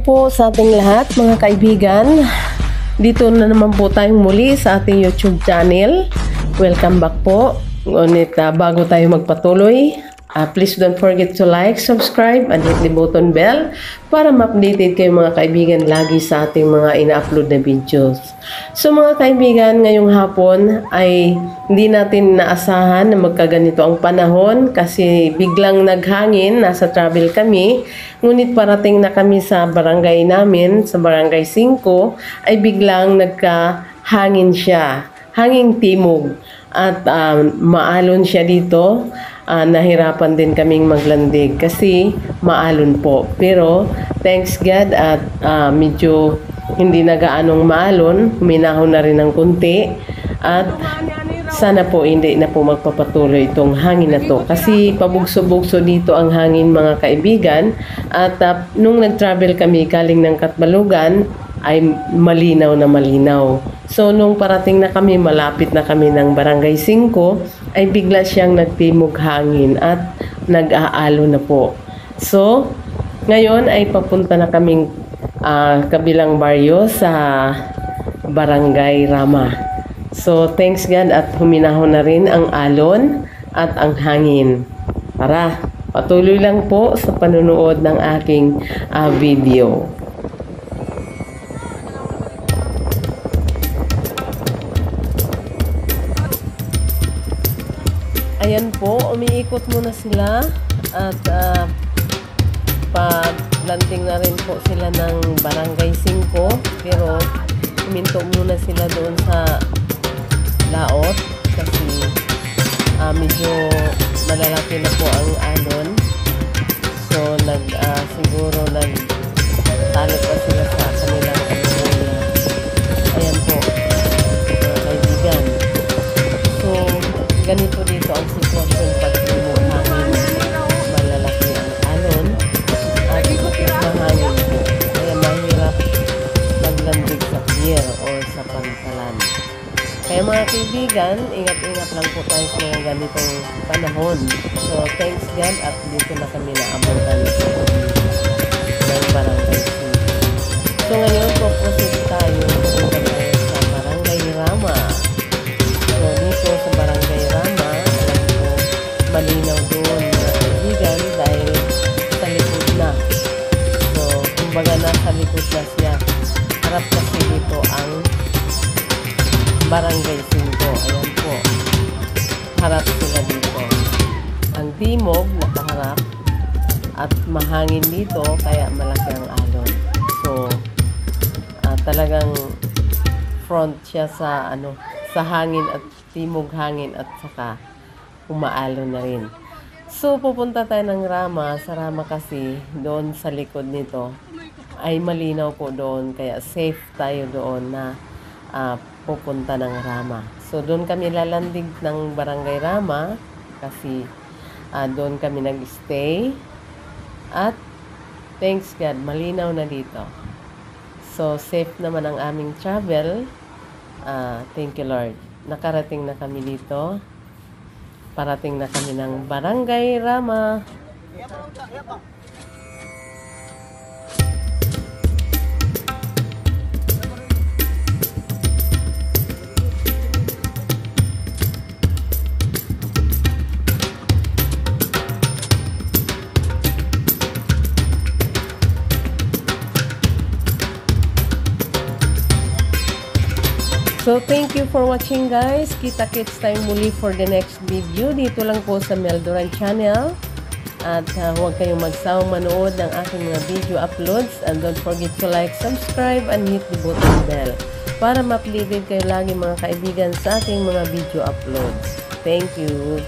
po sa ating lahat mga kaibigan. Dito na naman po tayong muli sa ating YouTube channel. Welcome back po. Ngunit bago tayo magpatuloy, please don't forget to like, subscribe, and hit the button bell para ma-updated kayo mga kaibigan lagi sa ating mga ina-upload na videos. So mga kaibigan, ngayong hapon ay hindi natin naasahan na magkaganito ang panahon kasi biglang naghangin, nasa travel kami, ngunit parating na kami sa barangay namin, sa barangay 5, ay biglang nagkahangin siya, hanging timog at maalon siya dito. Nahirapan din kaming maglandig kasi maalon po. Pero thanks God at medyo hindi na gaanong maalon, huminahon na rin ng kunti at sana po hindi na po magpapatuloy itong hangin na to kasi pabugso-bugso dito ang hangin mga kaibigan at nung nag-travel kami galing ng Katbalugan ay malinaw na malinaw. So nung parating na kami, malapit na kami ng barangay 5 ay bigla siyang nagtimog hangin at nag-aalo na po. So ngayon ay papunta na kaming kabilang baryo sa barangay Rama. So thanks God at huminahon na rin ang alon at ang hangin. Tara, patuloy lang po sa panunood ng aking video. Ayan po, umiikot muna sila at pag-landing na rin po sila ng barangay 5 pero huminto muna sila doon sa laot kasi medyo malalaki na po ang alon. So siguro nagtalo pa sila sa kanilang kabuya. Ayan po mga kaibigan. So ganito dito ang sitwasyon pag hangin, malalaki ang alon at mahangin po. Kaya mahirap maglandig sa pier o sa pantalan. Kaya mga kaibigan, ingat-ingat lang po tayo sa mga ganitong panahon. So thanks God at dito na kami naabutan ng barangay 5. So ngayon po proceed tayo sa barangay Rama. So dito sa barangay Rama, alam ko malinaw doon mga kaibigan dahil sa likod na. So kumbaga nasa likod na siya. Harap kasi dito ang barangay 5. Ayan po. Harap sila dito. Ang timog nakaharap at mahangin dito kaya malaki ang alon. So talagang front siya sa sa hangin at timog hangin at saka umaalon na rin. So pupunta tayo ng Rama. Sa Rama kasi doon sa likod nito ay malinaw po doon kaya safe tayo doon na pupunta ng Rama. So doon kami lalandig ng barangay Rama kasi doon kami nag-stay at thanks God malinaw na dito. So safe naman ang aming travel. Thank you Lord. Nakarating na kami dito. Parating na kami ng barangay Rama. So, thank you for watching guys. Kita-kits tayo muli for the next video. Dito lang po sa Mel Duran channel. At huwag kayong magsawang manood ng aking mga video uploads. And don't forget to like, subscribe, and hit the button bell para ma-updated kayo lagi mga kaibigan sa aking mga video uploads. Thank you.